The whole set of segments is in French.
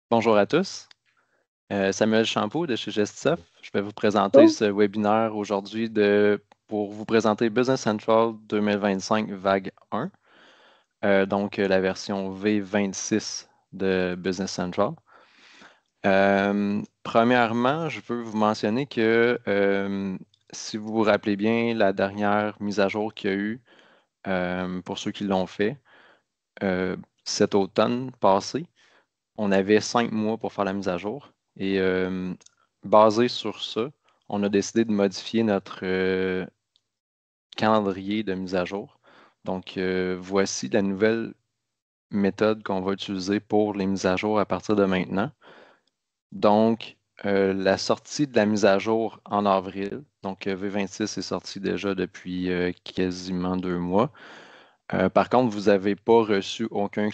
Bonjour à tous. Samuel Champeau de chez Gestisoft. Je vais vous présenter Oh, ce webinaire aujourd'hui pour vous présenter Business Central 2025 vague 1, donc la version V26 de Business Central. Premièrement, je peux vous mentionner que si vous vous rappelez bien, la dernière mise à jour qu'il y a eu, pour ceux qui l'ont fait, euh, cet automne passé, on avait 5 mois pour faire la mise à jour. Et basé sur ça, on a décidé de modifier notre calendrier de mise à jour. Donc, voici la nouvelle méthode qu'on va utiliser pour les mises à jour à partir de maintenant. Donc, la sortie de la mise à jour en avril, donc V26 est sorti déjà depuis quasiment 2 mois. Par contre, vous n'avez pas reçu aucun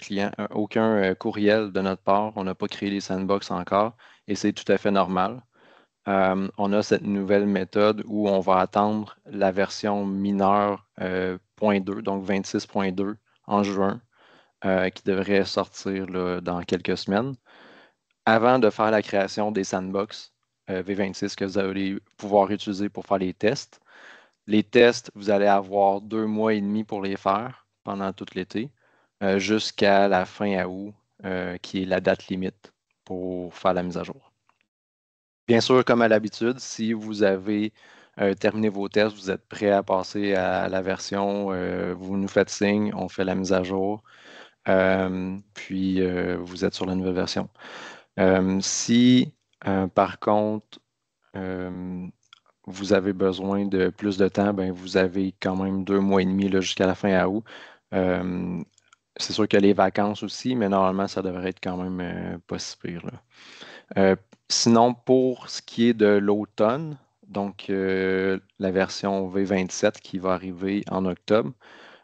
courriel de notre part. On n'a pas créé les sandbox encore et c'est tout à fait normal. On a cette nouvelle méthode où on va attendre la version mineure point 2, donc 26.2 en juin, qui devrait sortir là, dans quelques semaines, avant de faire la création des sandbox V26 que vous allez pouvoir utiliser pour faire les tests. Les tests, vous allez avoir 2 mois et demi pour les faire pendant tout l'été, jusqu'à la fin août, qui est la date limite pour faire la mise à jour. Bien sûr, comme à l'habitude, si vous avez terminé vos tests, vous êtes prêt à passer à la version, vous nous faites signe, on fait la mise à jour, puis vous êtes sur la nouvelle version. Si, par contre, euh, vous avez besoin de plus de temps, ben, vous avez quand même 2 mois et demi là, jusqu'à la fin août. Euh, c'est sûr qu'il y a les vacances aussi, mais normalement, ça devrait être quand même pas si pire, là. Euh, Sinon, pour ce qui est de l'automne, donc la version V27 qui va arriver en octobre,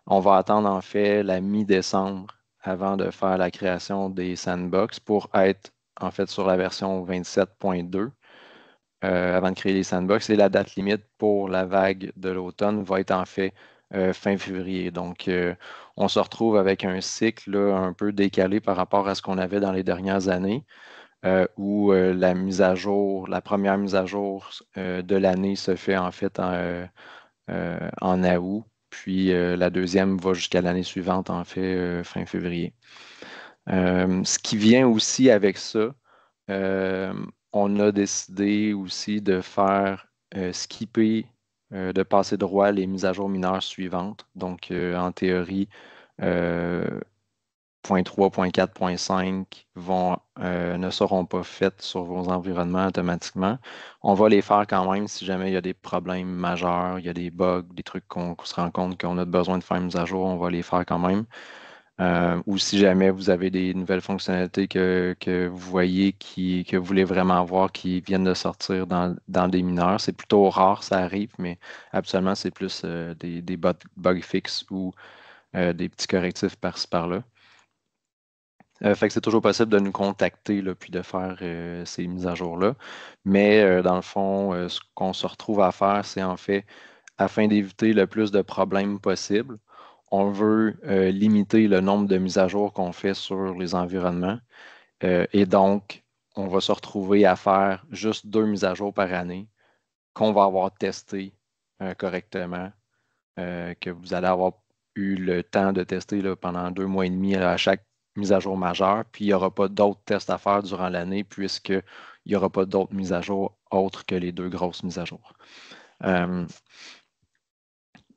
on va attendre en fait la mi-décembre avant de faire la création des sandbox pour être en fait sur la version 27.2 avant de créer les sandbox. Et la date limite pour la vague de l'automne va être en fait fin février. Donc, on se retrouve avec un cycle là, un peu décalé par rapport à ce qu'on avait dans les dernières années, où la mise à jour, la première mise à jour de l'année se fait en fait en août, puis la deuxième va jusqu'à l'année suivante, en fait, fin février. Ce qui vient aussi avec ça, euh, on a décidé aussi de faire skipper, de passer droit les mises à jour mineures suivantes. Donc, en théorie, euh, point 3, point 4, point 5 ne seront pas faites sur vos environnements automatiquement. On va les faire quand même si jamais il y a des problèmes majeurs, il y a des bugs, des trucs qu'on se rend compte qu'on a besoin de faire une mise à jour, on va les faire quand même. Ou si jamais vous avez des nouvelles fonctionnalités que vous voyez que vous voulez vraiment voir qui viennent de sortir dans des mineurs, c'est plutôt rare, ça arrive, mais absolument c'est plus des bug fixes ou des petits correctifs par-ci par-là. Fait que c'est toujours possible de nous contacter là, puis de faire ces mises à jour-là. Mais dans le fond, ce qu'on se retrouve à faire, c'est en fait, afin d'éviter le plus de problèmes possible, on veut limiter le nombre de mises à jour qu'on fait sur les environnements. Et donc, on va se retrouver à faire juste 2 mises à jour par année qu'on va avoir testées correctement, que vous allez avoir eu le temps de tester là, pendant 2 mois et demi à chaque mise à jour majeure. Puis il n'y aura pas d'autres tests à faire durant l'année puisqu'il n'y aura pas d'autres mises à jour autres que les deux grosses mises à jour. Euh,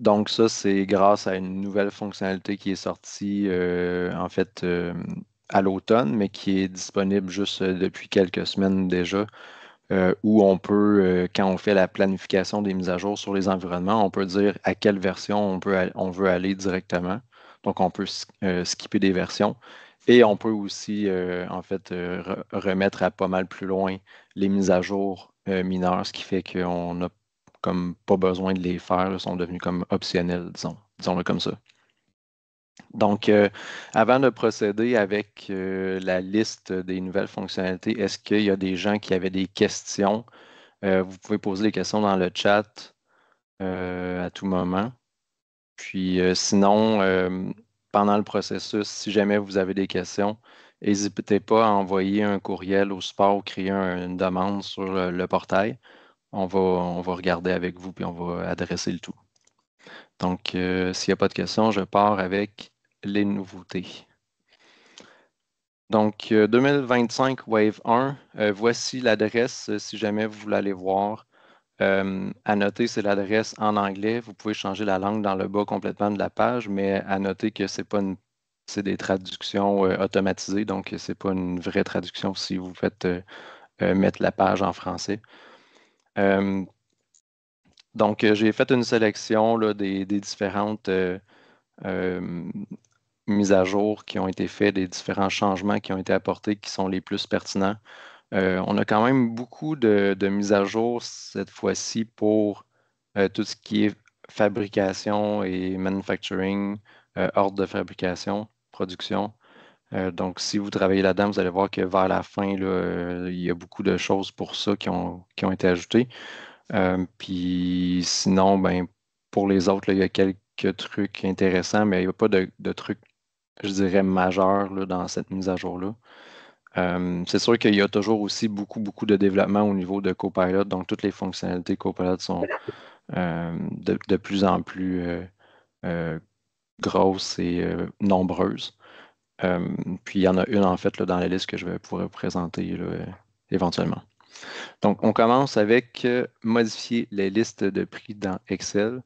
donc ça, c'est grâce à une nouvelle fonctionnalité qui est sortie en fait à l'automne, mais qui est disponible juste depuis quelques semaines déjà, où on peut, quand on fait la planification des mises à jour sur les environnements, on peut dire à quelle version on veut aller directement. Donc, on peut skipper des versions. Et on peut aussi, en fait, remettre à pas mal plus loin les mises à jour mineures, ce qui fait qu'on n'a comme pas besoin de les faire, là, sont devenus comme optionnels, disons-le comme ça. Donc, avant de procéder avec la liste des nouvelles fonctionnalités, est-ce qu'il y a des gens qui avaient des questions? Vous pouvez poser des questions dans le chat à tout moment. Puis sinon, pendant le processus, si jamais vous avez des questions, n'hésitez pas à envoyer un courriel au support ou créer une demande sur le portail. On va regarder avec vous puis on va adresser le tout. Donc, s'il n'y a pas de questions, je pars avec les nouveautés. Donc, 2025 Wave 1, voici l'adresse si jamais vous voulez aller voir. À noter, c'est l'adresse en anglais. Vous pouvez changer la langue dans le bas complètement de la page, mais à noter que c'est des traductions automatisées, donc ce n'est pas une vraie traduction si vous faites mettre la page en français. Euh, donc, j'ai fait une sélection là, des différentes euh, mises à jour qui ont été faites, des différents changements qui ont été apportés qui sont les plus pertinents. On a quand même beaucoup de mises à jour cette fois-ci pour tout ce qui est fabrication et manufacturing, ordre de fabrication, production. Donc, si vous travaillez là-dedans, vous allez voir que vers la fin, là, il y a beaucoup de choses pour ça qui ont été ajoutées. Puis sinon, ben, pour les autres, là, il y a quelques trucs intéressants, mais il n'y a pas de trucs, je dirais, majeurs là, dans cette mise à jour-là. C'est sûr qu'il y a toujours aussi beaucoup, beaucoup de développement au niveau de Copilot, donc toutes les fonctionnalités Copilot sont de plus en plus euh, grosses et nombreuses. Puis il y en a une en fait là, dans la liste que je vais pouvoir présenter là, éventuellement. Donc, on commence avec modifier les listes de prix dans Excel.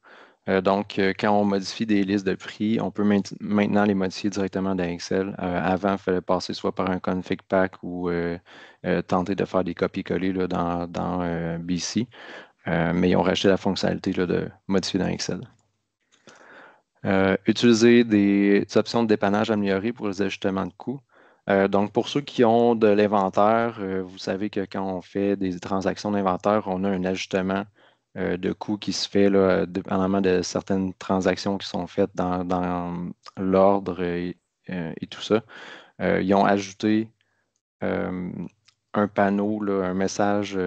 Donc, quand on modifie des listes de prix, on peut maintenant les modifier directement dans Excel. Avant, il fallait passer soit par un config pack ou tenter de faire des copier-coller là, dans BC. Mais ils ont rajouté la fonctionnalité là, de modifier dans Excel. Utiliser des options de dépannage améliorées pour les ajustements de coûts. Donc, pour ceux qui ont de l'inventaire, vous savez que quand on fait des transactions d'inventaire, on a un ajustement de coûts qui se fait là, dépendamment de certaines transactions qui sont faites dans l'ordre et tout ça. Ils ont ajouté euh, un panneau, là, un message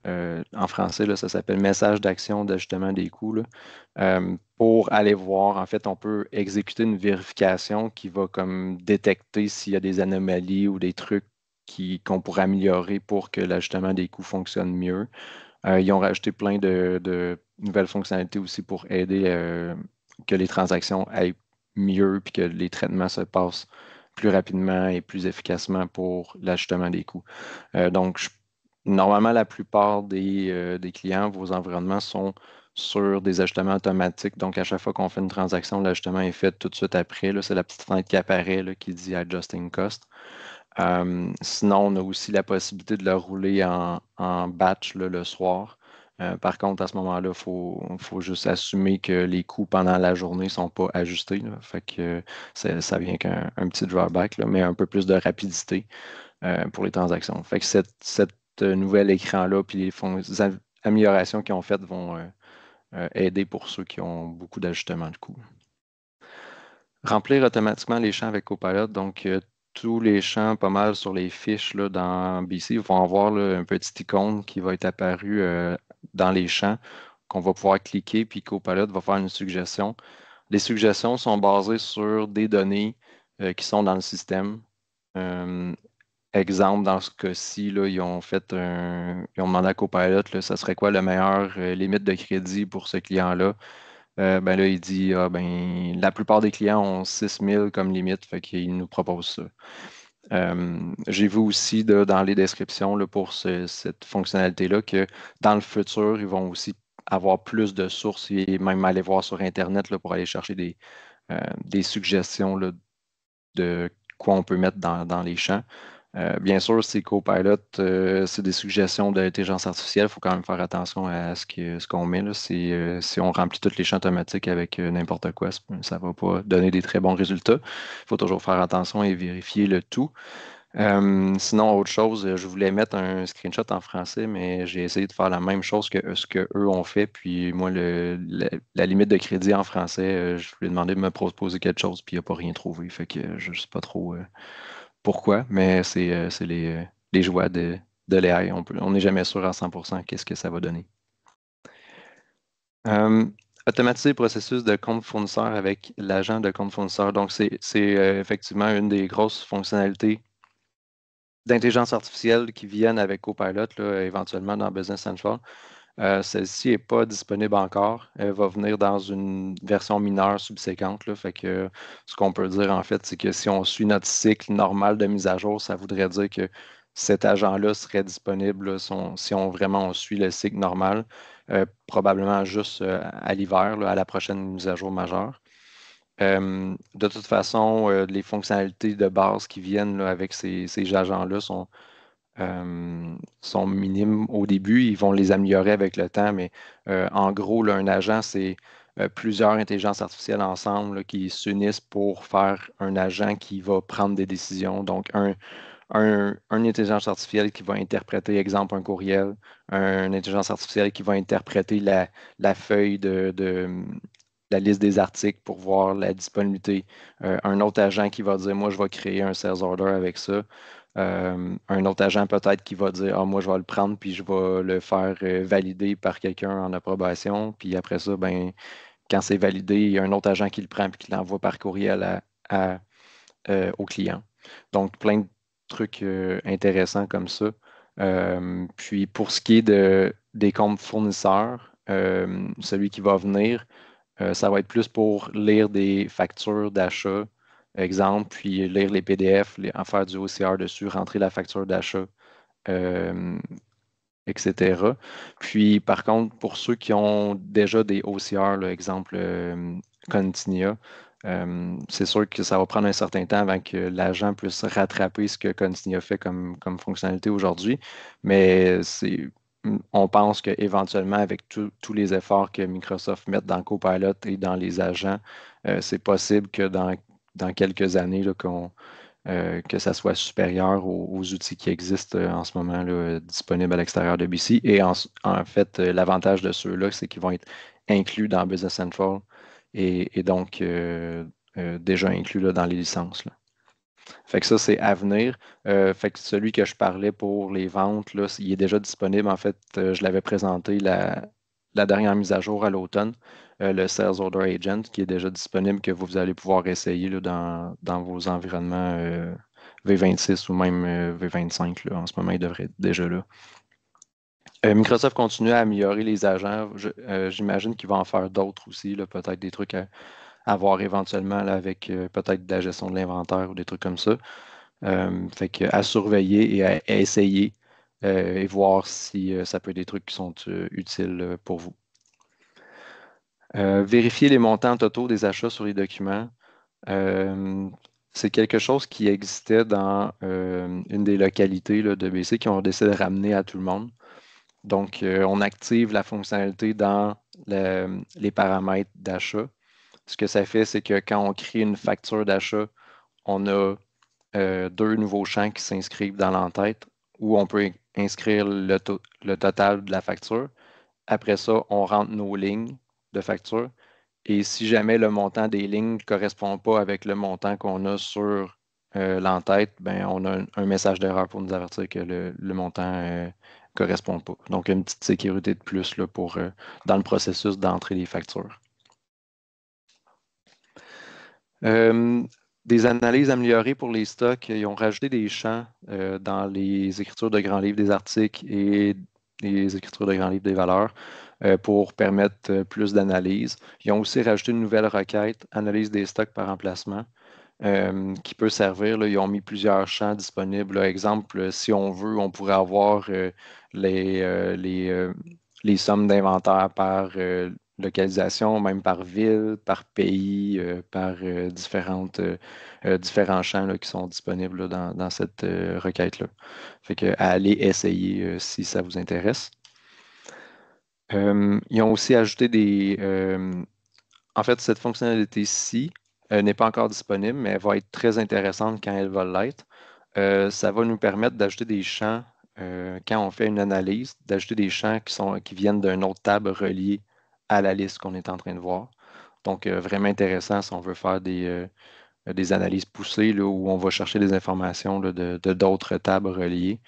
en français, là, ça s'appelle message d'action d'ajustement des coûts. Là. Pour aller voir, en fait, on peut exécuter une vérification qui va comme détecter s'il y a des anomalies ou des trucs qu'on pourrait améliorer pour que l'ajustement des coûts fonctionne mieux. Ils ont rajouté plein de nouvelles fonctionnalités aussi pour aider que les transactions aillent mieux puis que les traitements se passent plus rapidement et plus efficacement pour l'ajustement des coûts. Donc, normalement, la plupart des clients, vos environnements sont sur des ajustements automatiques. Donc, à chaque fois qu'on fait une transaction, l'ajustement est fait tout de suite après. Là, c'est la petite fenêtre qui apparaît là, qui dit Adjusting Cost. Sinon, on a aussi la possibilité de le rouler en batch là, le soir. Par contre, à ce moment-là, il faut juste assumer que les coûts pendant la journée ne sont pas ajustés. Là. Fait que ça vient qu'un petit drawback, là, mais un peu plus de rapidité pour les transactions. Fait que cette nouvel écran-là, puis les améliorations qu'ils ont faites vont aider pour ceux qui ont beaucoup d'ajustements de coûts. Remplir automatiquement les champs avec Copilot. Donc, tous les champs, pas mal sur les fiches là, dans BC, vont avoir là, un petit icône qui va être apparu dans les champs qu'on va pouvoir cliquer, puis Copilot va faire une suggestion. Les suggestions sont basées sur des données qui sont dans le système. Euh, Exemple, dans ce cas-ci, là, ils ont demandé à Copilot, là, ça serait quoi la meilleure limite de crédit pour ce client-là? Ben là, il dit, ah, ben, la plupart des clients ont 6 000 comme limite, fait qu'il nous propose ça. J'ai vu aussi dans les descriptions là, pour cette fonctionnalité-là que dans le futur, ils vont aussi avoir plus de sources et même aller voir sur Internet là, pour aller chercher des suggestions là, de quoi on peut mettre dans les champs. Bien sûr, c'est Copilot, c'est des suggestions d'intelligence artificielle. Il faut quand même faire attention à ce qu'on met. Là. Si on remplit tous les champs automatiques avec n'importe quoi, ça ne va pas donner des très bons résultats. Il faut toujours faire attention et vérifier le tout. Sinon, autre chose, je voulais mettre un screenshot en français, mais j'ai essayé de faire la même chose que ce qu'eux ont fait. Puis moi, la limite de crédit en français, je lui ai demandé de me proposer quelque chose, puis il n'a pas rien trouvé. Fait que je ne sais pas trop pourquoi, mais c'est les joies de l'AI. On n'est jamais sûr à 100% qu'est-ce que ça va donner. Automatiser le processus de compte fournisseur avec l'agent de compte fournisseur. Donc, c'est effectivement une des grosses fonctionnalités d'intelligence artificielle qui viennent avec Copilot, là, éventuellement dans Business Central. Celle-ci n'est pas disponible encore. Elle va venir dans une version mineure subséquente, là. Fait que ce qu'on peut dire en fait, c'est que si on suit notre cycle normal de mise à jour, ça voudrait dire que cet agent-là serait disponible là, si on vraiment on suit le cycle normal, probablement juste à l'hiver, là, à la prochaine mise à jour majeure. De toute façon, les fonctionnalités de base qui viennent là, avec ces agents-là sont minimes au début. Ils vont les améliorer avec le temps, mais en gros, là, un agent, c'est plusieurs intelligences artificielles ensemble là, qui s'unissent pour faire un agent qui va prendre des décisions. Donc, une intelligence artificielle qui va interpréter, exemple, un courriel, une intelligence artificielle qui va interpréter la feuille de la liste des articles pour voir la disponibilité. Un autre agent qui va dire, moi, je vais créer un sales order avec ça. Un autre agent peut-être qui va dire, ah, moi, je vais le prendre puis je vais le faire valider par quelqu'un en approbation. Puis après ça, ben, quand c'est validé, il y a un autre agent qui le prend et qui l'envoie par courriel au client. Donc, plein de trucs intéressants comme ça. Puis, pour ce qui est des comptes fournisseurs, celui qui va venir, ça va être plus pour lire des factures d'achat, exemple, puis lire les PDF, en faire du OCR dessus, rentrer la facture d'achat, euh, etc. Puis, par contre, pour ceux qui ont déjà des OCR, là, exemple Continia, c'est sûr que ça va prendre un certain temps avant que l'agent puisse rattraper ce que Continia fait comme fonctionnalité aujourd'hui. Mais on pense qu'éventuellement, avec tous les efforts que Microsoft met dans Copilot et dans les agents, c'est possible que dans quelques années, là, que ça soit supérieur aux outils qui existent en ce moment là, disponibles à l'extérieur de BC. Et en fait, l'avantage de ceux-là, c'est qu'ils vont être inclus dans Business Central et donc déjà inclus là, dans les licences, là. Fait que ça, c'est à venir. Fait que celui que je parlais pour les ventes, là, il est déjà disponible. En fait, je l'avais présenté la dernière mise à jour à l'automne, le Sales Order Agent, qui est déjà disponible, que vous allez pouvoir essayer là, dans vos environnements V26 ou même V25. Là. En ce moment, il devrait être déjà là. Microsoft continue à améliorer les agents. J'imagine qu'il va en faire d'autres aussi, là, peut-être des trucs à voir éventuellement là, avec peut-être de la gestion de l'inventaire ou des trucs comme ça. Fait que à surveiller et à essayer et voir si ça peut être des trucs qui sont utiles pour vous. Vérifier les montants totaux des achats sur les documents. Euh, c'est quelque chose qui existait dans une des localités là, de BC qui ont décidé de ramener à tout le monde. Donc, on active la fonctionnalité dans les paramètres d'achat. Ce que ça fait, c'est que quand on crée une facture d'achat, on a deux nouveaux champs qui s'inscrivent dans l'entête où on peut inscrire le total de la facture. Après ça, on rentre nos lignes de facture. Et si jamais le montant des lignes ne correspond pas avec le montant qu'on a sur l'entête, ben, on a un message d'erreur pour nous avertir que le montant ne correspond pas. Donc, une petite sécurité de plus là, dans le processus d'entrée des factures. Euh, des analyses améliorées pour les stocks. Ils ont rajouté des champs dans les écritures de grands livres des articles et les écritures de grands livres des valeurs pour permettre plus d'analyse. Ils ont aussi rajouté une nouvelle requête, analyse des stocks par emplacement, qui peut servir. Là, ils ont mis plusieurs champs disponibles. Là. Exemple, si on veut, on pourrait avoir les, euh, les, euh, les sommes d'inventaire par localisation, même par ville, par pays, par différents champs là, qui sont disponibles là, dans cette requête-là. Fait que à aller essayer si ça vous intéresse. Ils ont aussi ajouté en fait, cette fonctionnalité-ci n'est pas encore disponible, mais elle va être très intéressante quand elle va l'être. Ça va nous permettre d'ajouter des champs, quand on fait une analyse, d'ajouter des champs qui viennent d'une autre table reliée à la liste qu'on est en train de voir. Donc, vraiment intéressant si on veut faire des analyses poussées là, où on va chercher des informations là, de d'autres tables reliées.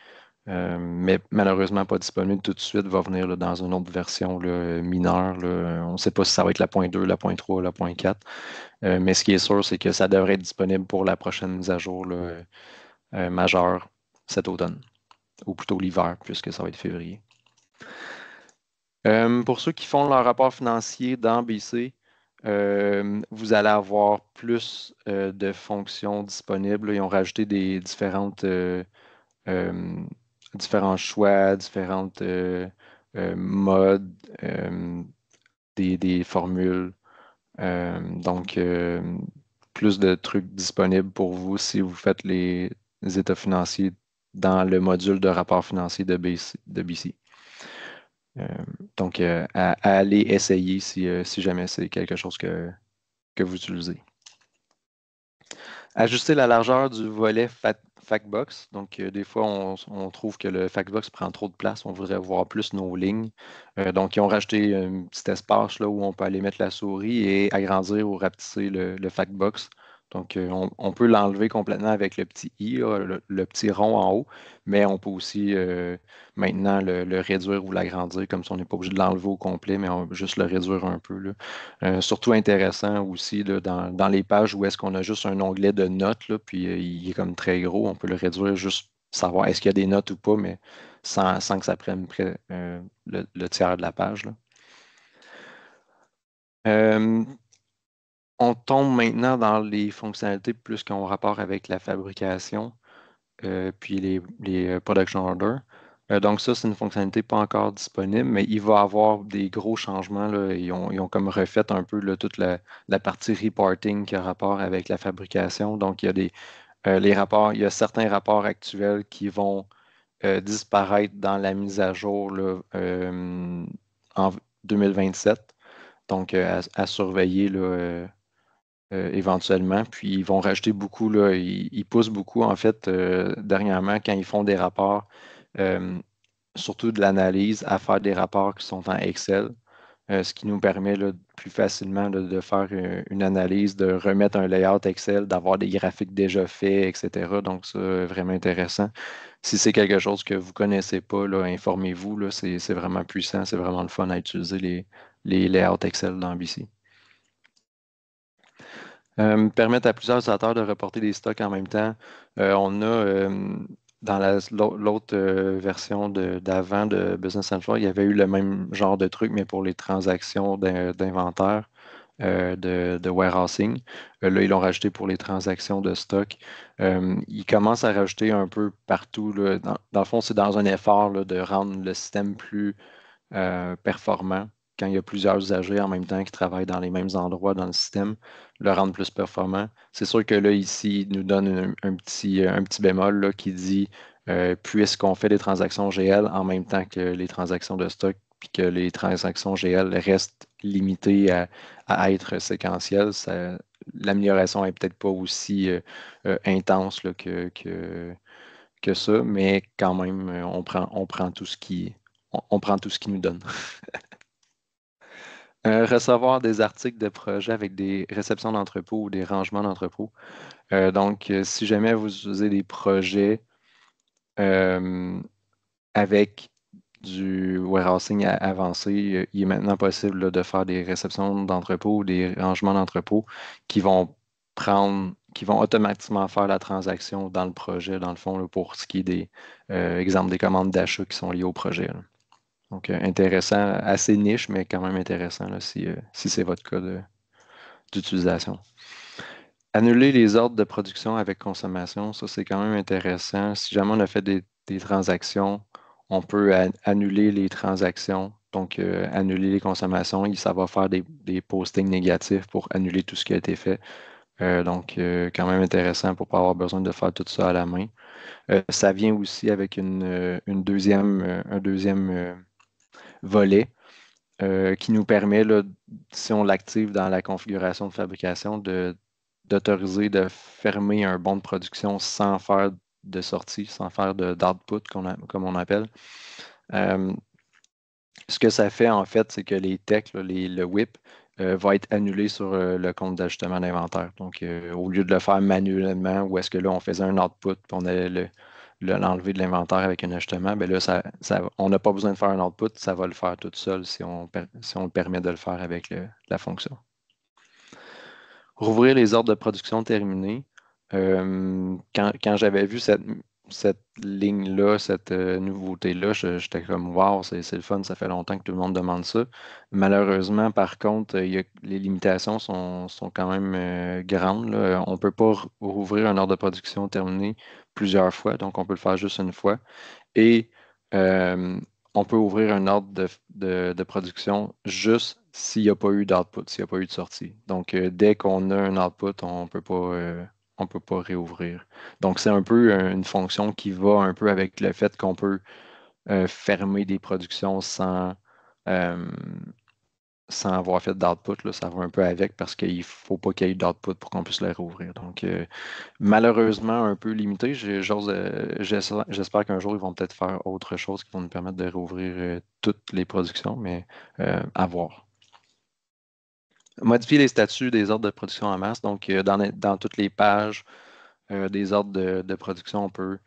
Mais malheureusement pas disponible tout de suite, va venir là, dans une autre version là, mineure. Là. On ne sait pas si ça va être la point 2, la point 3, la point 4. Mais ce qui est sûr, c'est que ça devrait être disponible pour la prochaine mise à jour là, majeure cet automne, ou plutôt l'hiver, puisque ça va être février. Pour ceux qui font leur rapport financier dans BC, vous allez avoir plus de fonctions disponibles. Ils ont rajouté des euh, différents choix, différentes modes, des formules. Donc, plus de trucs disponibles pour vous si vous faites les états financiers dans le module de rapport financier de BC. Euh, donc, à aller essayer si jamais c'est quelque chose que vous utilisez. Ajuster la largeur du volet Factbox. Donc, des fois, on trouve que le Factbox prend trop de place. On voudrait voir plus nos lignes. Donc, ils ont rajouté un petit espace là, où on peut aller mettre la souris et agrandir ou rapetisser le Factbox. Donc, on peut l'enlever complètement avec le petit i, là, le petit rond en haut, mais on peut aussi maintenant le réduire ou l'agrandir, comme si on n'est pas obligé de l'enlever au complet, mais on va juste le réduire un peu, là. Surtout intéressant aussi là, dans les pages où est-ce qu'on a juste un onglet de notes, là, puis il est comme très gros. On peut le réduire juste savoir est-ce qu'il y a des notes ou pas, mais sans que ça prenne le tiers de la page, là. Euh, on tombe maintenant dans les fonctionnalités plus qui ont rapport avec la fabrication. Puis les production orders. Donc ça, c'est une fonctionnalité pas encore disponible, mais il va y avoir des gros changements, là. Ils ont comme refait un peu là, toute la partie reporting qui a rapport avec la fabrication. Donc, il y a les rapports, il y a certains rapports actuels qui vont disparaître dans la mise à jour là, en 2027. Donc, à surveiller là, éventuellement. Puis ils vont rajouter beaucoup, là, ils poussent beaucoup, en fait, dernièrement, quand ils font des rapports, euh, surtout de l'analyse, à faire des rapports qui sont en Excel, ce qui nous permet là, plus facilement là, de faire une analyse, de remettre un layout Excel, d'avoir des graphiques déjà faits, etc. Donc, ça, vraiment intéressant. Si c'est quelque chose que vous ne connaissez pas, là, informez-vous, là, c'est vraiment puissant, c'est vraiment le fun à utiliser les layouts Excel dans BC. Permettre à plusieurs utilisateurs de reporter des stocks en même temps. On a dans l'autre version d'avant de Business Central, il y avait eu le même genre de truc, mais pour les transactions d'inventaire, de warehousing. Là, ils l'ont rajouté pour les transactions de stock. Ils commencent à rajouter un peu partout, là. Dans le fond, c'est dans un effort là, de rendre le système plus performant quand il y a plusieurs usagers en même temps qui travaillent dans les mêmes endroits dans le système, le rendre plus performant. C'est sûr que là, ici, il nous donne un petit bémol là, qui dit puisqu'on fait des transactions GL en même temps que les transactions de stock, puis que les transactions GL restent limitées à être séquentielles, l'amélioration n'est peut-être pas aussi intense là, que ça, mais quand même, on prend tout ce on prend tout ce qu'il nous donne. Recevoir des articles de projet avec des réceptions d'entrepôt ou des rangements d'entrepôt. Donc, si jamais vous utilisez des projets euh, avec du warehousing avancé, il est maintenant possible là, de faire des réceptions d'entrepôt ou des rangements d'entrepôt qui vont automatiquement faire la transaction dans le projet, dans le fond, là, pour ce qui est exemple, des commandes d'achat qui sont liées au projet, là. Donc, intéressant, assez niche, mais quand même intéressant là, si c'est votre cas d'utilisation. Annuler les ordres de production avec consommation, ça c'est quand même intéressant. Si jamais on a fait des transactions, on peut annuler les transactions, donc annuler les consommations, et ça va faire des postings négatifs pour annuler tout ce qui a été fait. Donc, quand même intéressant pour ne pas avoir besoin de faire tout ça à la main. Ça vient aussi avec un deuxième volet qui nous permet, là, si on l'active dans la configuration de fabrication, d'autoriser de fermer un bon de production sans faire de sortie, sans faire d'output, comme on appelle. Euh, Ce que ça fait, en fait, c'est que les techs, là, le WIP, va être annulé sur le compte d'ajustement d'inventaire. Donc, au lieu de le faire manuellement, où est-ce que là, on faisait un output, puis on allait l'enlever de l'inventaire avec un ajustement, ben là, on n'a pas besoin de faire un output, ça va le faire tout seul si on le permet de le faire avec la fonction. Rouvrir les ordres de production terminés. Quand j'avais vu cette ligne-là, cette nouveauté-là, j'étais comme wow, c'est le fun, ça fait longtemps que tout le monde demande ça. Malheureusement, par contre, les limitations sont quand même grandes, là. On ne peut pas rouvrir un ordre de production terminé plusieurs fois, donc on peut le faire juste une fois. Et euh, on peut ouvrir un ordre de production juste s'il n'y a pas eu d'output, s'il n'y a pas eu de sortie. Donc, dès qu'on a un output, on peut pas réouvrir. Donc, c'est un peu une fonction qui va un peu avec le fait qu'on peut fermer des productions euh, sans avoir fait d'output, là. Ça va un peu avec parce qu'il ne faut pas qu'il y ait d'output pour qu'on puisse les rouvrir. Donc, malheureusement, un peu limité. J'espère qu'un jour, ils vont peut-être faire autre chose qui vont nous permettre de rouvrir toutes les productions, mais à voir. Modifier les statuts des ordres de production en masse. Donc, dans toutes les pages des ordres de production, on peut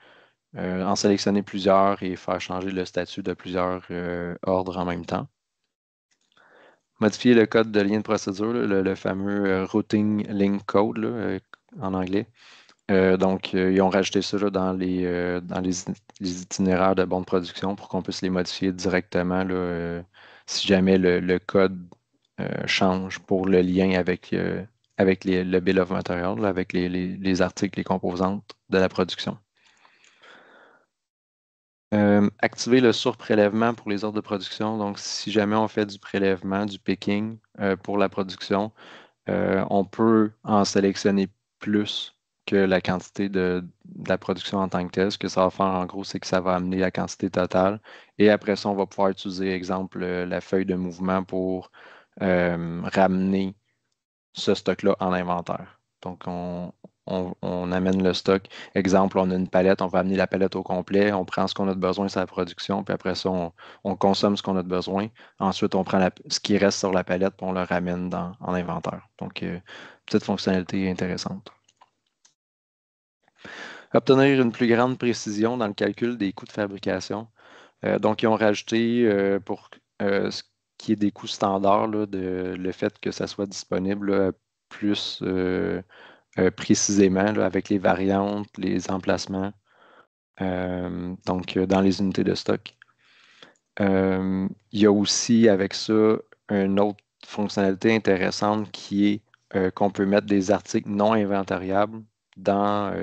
en sélectionner plusieurs et faire changer le statut de plusieurs ordres en même temps. Modifier le code de lien de procédure, là, le fameux Routing Link Code là, en anglais. Donc, ils ont rajouté ça là, dans les itinéraires de bonne production pour qu'on puisse les modifier directement là, si jamais le code change pour le lien avec le bill of material, là, avec les articles, les composantes de la production. Activer le surprélèvement pour les ordres de production. Donc, si jamais on fait du prélèvement, du picking pour la production, on peut en sélectionner plus que la quantité de la production en tant que telle. Ce que ça va faire, en gros, c'est que ça va amener la quantité totale. Et après ça, on va pouvoir utiliser, exemple, la feuille de mouvement pour ramener ce stock-là en inventaire. Donc, on amène le stock. Exemple, on a une palette, on va amener la palette au complet, on prend ce qu'on a de besoin sur la production, puis après ça, on consomme ce qu'on a de besoin. Ensuite, on prend ce qui reste sur la palette, puis on le ramène en inventaire. Donc, petite fonctionnalité intéressante. Obtenir une plus grande précision dans le calcul des coûts de fabrication. Donc, ils ont rajouté pour ce qui est des coûts standards, là, le fait que ça soit disponible là, plus précisément là, avec les variantes, les emplacements, donc dans les unités de stock. Il y a aussi avec ça une autre fonctionnalité intéressante qui est qu'on peut mettre des articles non inventariables dans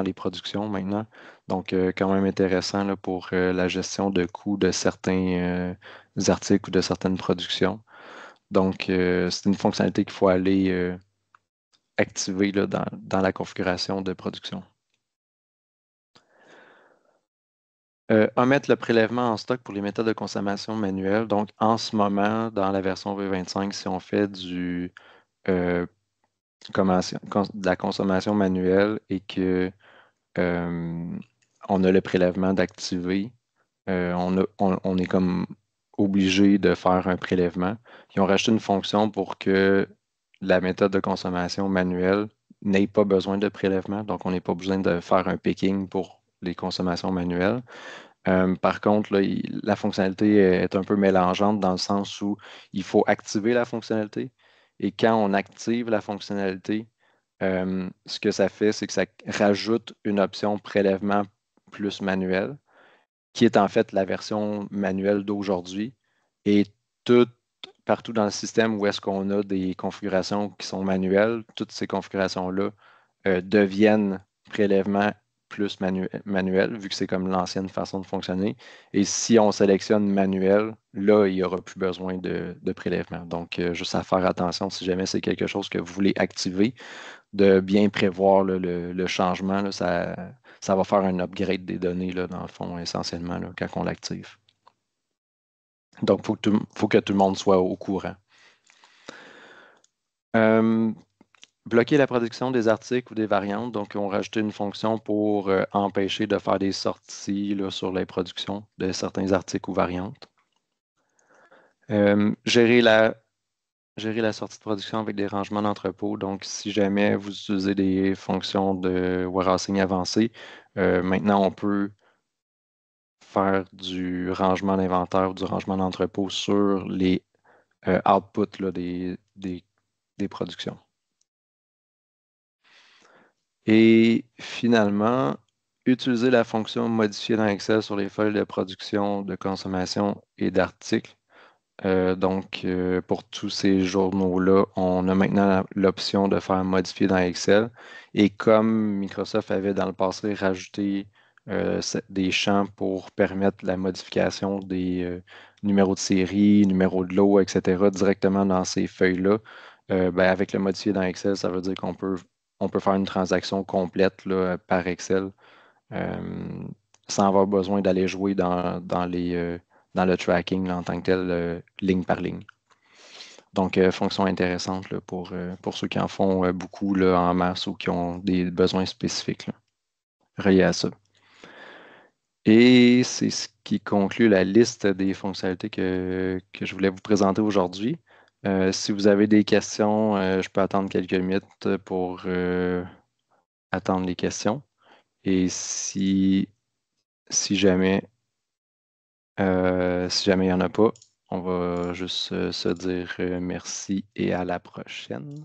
les productions maintenant. Donc, quand même intéressant là, pour la gestion de coûts de certains articles ou de certaines productions. Donc, c'est une fonctionnalité qu'il faut aller activer là, dans la configuration de production. Omettre le prélèvement en stock pour les méthodes de consommation manuelle. Donc, en ce moment, dans la version V25, si on fait euh, de la consommation manuelle et que on a le prélèvement d'activer, on est comme obligé de faire un prélèvement. Ils ont rajouté une fonction pour que la méthode de consommation manuelle n'ait pas besoin de prélèvement. Donc, on n'est pas besoin de faire un picking pour les consommations manuelles. Par contre, là, la fonctionnalité est un peu mélangeante dans le sens où il faut activer la fonctionnalité. Et quand on active la fonctionnalité, ce que ça fait, c'est que ça rajoute une option prélèvement plus manuel, qui est en fait la version manuelle d'aujourd'hui. Et tout, partout dans le système où est-ce qu'on a des configurations qui sont manuelles, toutes ces configurations-là deviennent prélèvement plus manuel, vu que c'est comme l'ancienne façon de fonctionner. Et si on sélectionne manuel, là, il n'y aura plus besoin de prélèvement. Donc, juste à faire attention si jamais c'est quelque chose que vous voulez activer, de bien prévoir là, le changement. Là, ça va faire un upgrade des données, là, dans le fond, essentiellement, là, quand on l'active. Donc, faut que tout le monde soit au courant. Bloquer la production des articles ou des variantes. Donc, on rajouté une fonction pour empêcher de faire des sorties là, sur les productions de certains articles ou variantes. Gérer gérer la sortie de production avec des rangements d'entrepôt. Donc, si jamais vous utilisez des fonctions de warehousing avancé, maintenant on peut faire du rangement d'inventaire ou du rangement d'entrepôt sur les outputs là, des productions. Et finalement, utiliser la fonction modifier dans Excel sur les feuilles de production, de consommation et d'articles. Pour tous ces journaux-là, on a maintenant l'option de faire modifier dans Excel. Et comme Microsoft avait dans le passé rajouté des champs pour permettre la modification des numéros de série, numéros de lot, etc., directement dans ces feuilles-là, avec le modifier dans Excel, ça veut dire on peut faire une transaction complète là, par Excel euh, sans avoir besoin d'aller jouer dans le tracking là, en tant que tel, ligne par ligne. Donc, fonction intéressante là, pour ceux qui en font beaucoup là, en masse ou qui ont des besoins spécifiques là, reliés à ça. Et c'est ce qui conclut la liste des fonctionnalités que je voulais vous présenter aujourd'hui. Si vous avez des questions, je peux attendre quelques minutes pour attendre les questions. Et si jamais si jamais il n'y en a pas, on va juste se dire merci et à la prochaine.